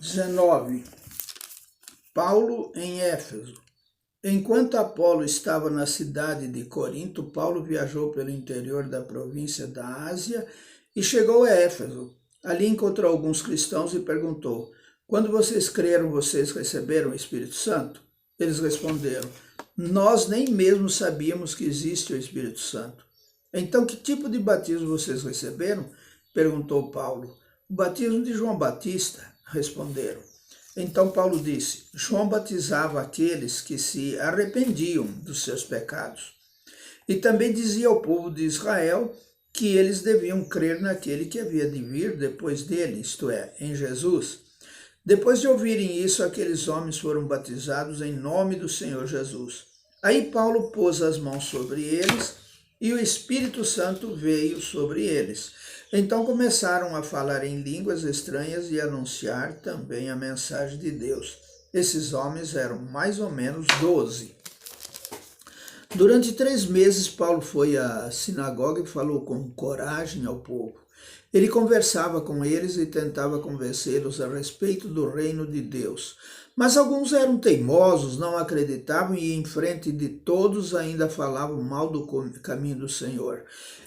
19. Paulo em Éfeso. Enquanto Apolo estava na cidade de Corinto, Paulo viajou pelo interior da província da Ásia e chegou a Éfeso. Ali encontrou alguns cristãos e perguntou: quando vocês creram, vocês receberam o Espírito Santo? Eles responderam: nós nem mesmo sabíamos que existe o Espírito Santo. Então, que tipo de batismo vocês receberam? Perguntou Paulo. O batismo de João Batista, responderam. Então Paulo disse: João batizava aqueles que se arrependiam dos seus pecados. E também dizia ao povo de Israel que eles deviam crer naquele que havia de vir depois dele, isto é, em Jesus. Depois de ouvirem isso, aqueles homens foram batizados em nome do Senhor Jesus. Aí Paulo pôs as mãos sobre eles e o Espírito Santo veio sobre eles. Então começaram a falar em línguas estranhas e anunciar também a mensagem de Deus. Esses homens eram mais ou menos 12. Durante 3 meses, Paulo foi à sinagoga e falou com coragem ao povo. Ele conversava com eles e tentava convencê-los a respeito do reino de Deus. Mas alguns eram teimosos, não acreditavam e em frente de todos ainda falavam mal do caminho do Senhor.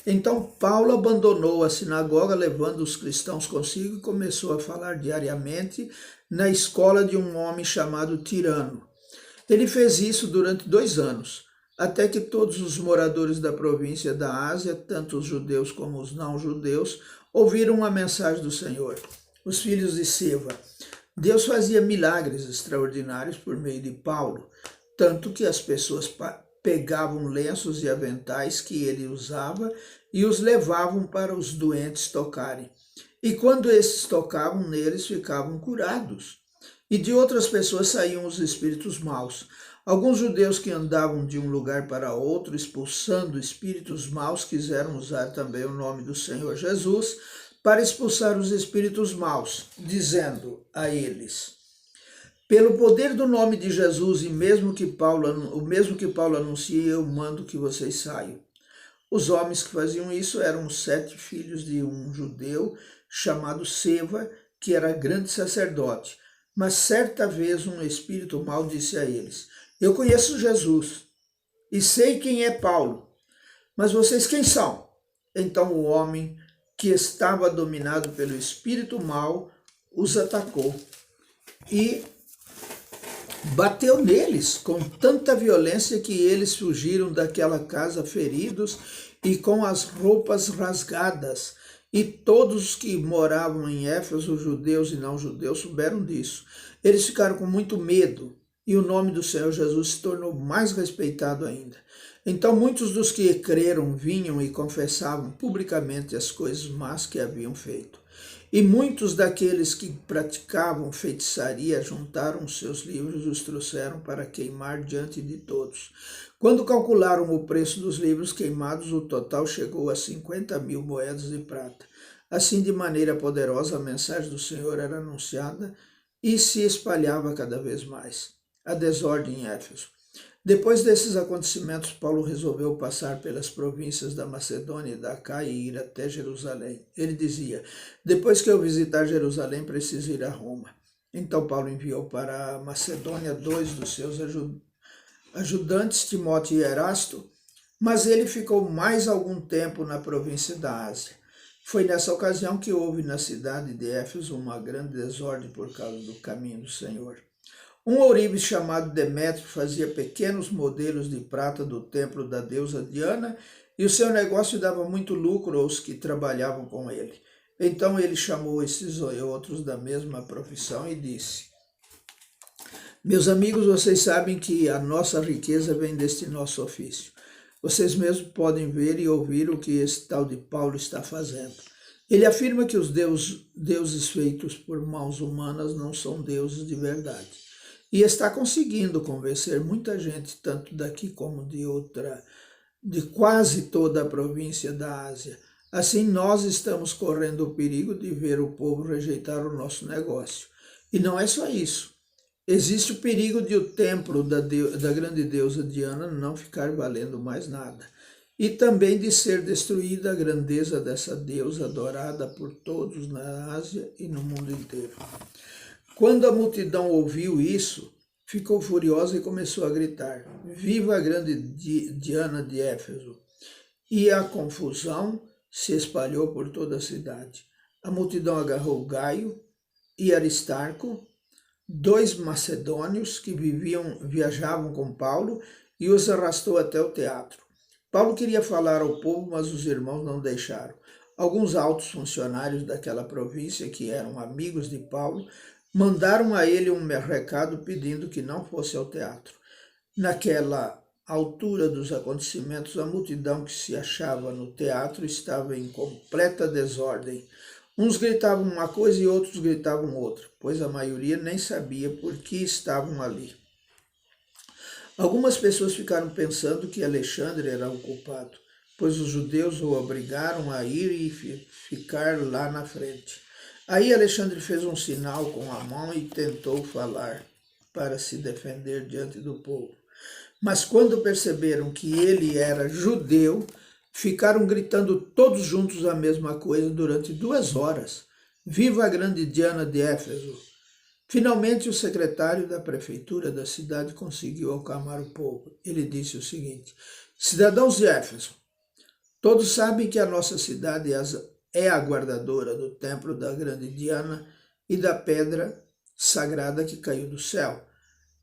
Então Paulo abandonou a sinagoga, levando os cristãos consigo e começou a falar diariamente na escola de um homem chamado Tirano. Ele fez isso durante 2 anos, até que todos os moradores da província da Ásia, tanto os judeus como os não-judeus, ouviram a mensagem do Senhor. Os filhos de Seva. Deus fazia milagres extraordinários por meio de Paulo, tanto que as pessoas pegavam lenços e aventais que ele usava e os levavam para os doentes tocarem. E quando esses tocavam neles, ficavam curados. E de outras pessoas saíam os espíritos maus. Alguns judeus que andavam de um lugar para outro, expulsando espíritos maus, quiseram usar também o nome do Senhor Jesus para expulsar os espíritos maus, dizendo a eles: pelo poder do nome de Jesus e o mesmo que Paulo anuncia, eu mando que vocês saiam. Os homens que faziam isso eram os 7 filhos de um judeu chamado Seva, que era grande sacerdote. Mas certa vez um espírito mau disse a eles: eu conheço Jesus e sei quem é Paulo, mas vocês quem são? Então o homem que estava dominado pelo espírito mau os atacou e bateu neles com tanta violência que eles fugiram daquela casa feridos e com as roupas rasgadas. E todos os que moravam em Éfeso, judeus e não-judeus, souberam disso. Eles ficaram com muito medo e o nome do Senhor Jesus se tornou mais respeitado ainda. Então muitos dos que creram vinham e confessavam publicamente as coisas más que haviam feito. E muitos daqueles que praticavam feitiçaria juntaram os seus livros e os trouxeram para queimar diante de todos. Quando calcularam o preço dos livros queimados, o total chegou a 50.000 moedas de prata. Assim, de maneira poderosa, a mensagem do Senhor era anunciada e se espalhava cada vez mais. A desordem em Éfeso. Depois desses acontecimentos, Paulo resolveu passar pelas províncias da Macedônia e da Acaia e ir até Jerusalém. Ele dizia: depois que eu visitar Jerusalém, preciso ir a Roma. Então Paulo enviou para a Macedônia 2 dos seus ajudantes, Timóteo e Erasto, mas ele ficou mais algum tempo na província da Ásia. Foi nessa ocasião que houve na cidade de Éfeso uma grande desordem por causa do caminho do Senhor. Um ourives chamado Demétrio fazia pequenos modelos de prata do templo da deusa Diana e o seu negócio dava muito lucro aos que trabalhavam com ele. Então ele chamou esses e outros da mesma profissão e disse: meus amigos, vocês sabem que a nossa riqueza vem deste nosso ofício. Vocês mesmos podem ver e ouvir o que esse tal de Paulo está fazendo. Ele afirma que os deuses feitos por mãos humanas não são deuses de verdade. E está conseguindo convencer muita gente, tanto daqui como de quase toda a província da Ásia. Assim, nós estamos correndo o perigo de ver o povo rejeitar o nosso negócio. E não é só isso. Existe o perigo de o templo da grande deusa Diana não ficar valendo mais nada. E também de ser destruída a grandeza dessa deusa adorada por todos na Ásia e no mundo inteiro. Quando a multidão ouviu isso, ficou furiosa e começou a gritar: Viva a grande Diana de Éfeso! E a confusão se espalhou por toda a cidade. A multidão agarrou Gaio e Aristarco, dois macedônios que viajavam com Paulo, e os arrastou até o teatro. Paulo queria falar ao povo, mas os irmãos não deixaram. Alguns altos funcionários daquela província, que eram amigos de Paulo, mandaram a ele um recado pedindo que não fosse ao teatro. Naquela altura dos acontecimentos, a multidão que se achava no teatro estava em completa desordem. Uns gritavam uma coisa e outros gritavam outra, pois a maioria nem sabia por que estavam ali. Algumas pessoas ficaram pensando que Alexandre era o culpado, pois os judeus o obrigaram a ir e ficar lá na frente. Aí Alexandre fez um sinal com a mão e tentou falar para se defender diante do povo. Mas quando perceberam que ele era judeu, ficaram gritando todos juntos a mesma coisa durante 2 horas. Viva a grande Diana de Éfeso! Finalmente, o secretário da prefeitura da cidade conseguiu acalmar o povo. Ele disse o seguinte: cidadãos de Éfeso, todos sabem que a nossa cidade é a guardadora do templo da grande Diana e da pedra sagrada que caiu do céu.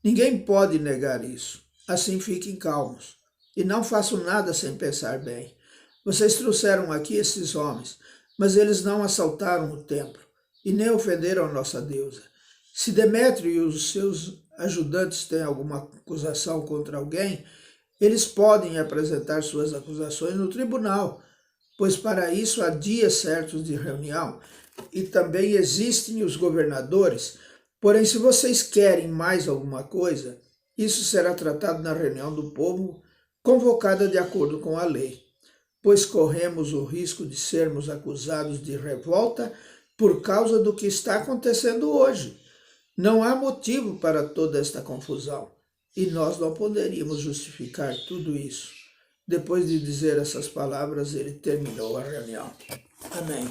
Ninguém pode negar isso. Assim fiquem calmos e não façam nada sem pensar bem. Vocês trouxeram aqui esses homens, mas eles não assaltaram o templo e nem ofenderam a nossa deusa. Se Demétrio e os seus ajudantes têm alguma acusação contra alguém, eles podem apresentar suas acusações no tribunal, pois para isso há dias certos de reunião e também existem os governadores. Porém, se vocês querem mais alguma coisa, isso será tratado na reunião do povo, convocada de acordo com a lei, pois corremos o risco de sermos acusados de revolta por causa do que está acontecendo hoje. Não há motivo para toda esta confusão, e nós não poderíamos justificar tudo isso. Depois de dizer essas palavras, ele terminou a reunião. Amém.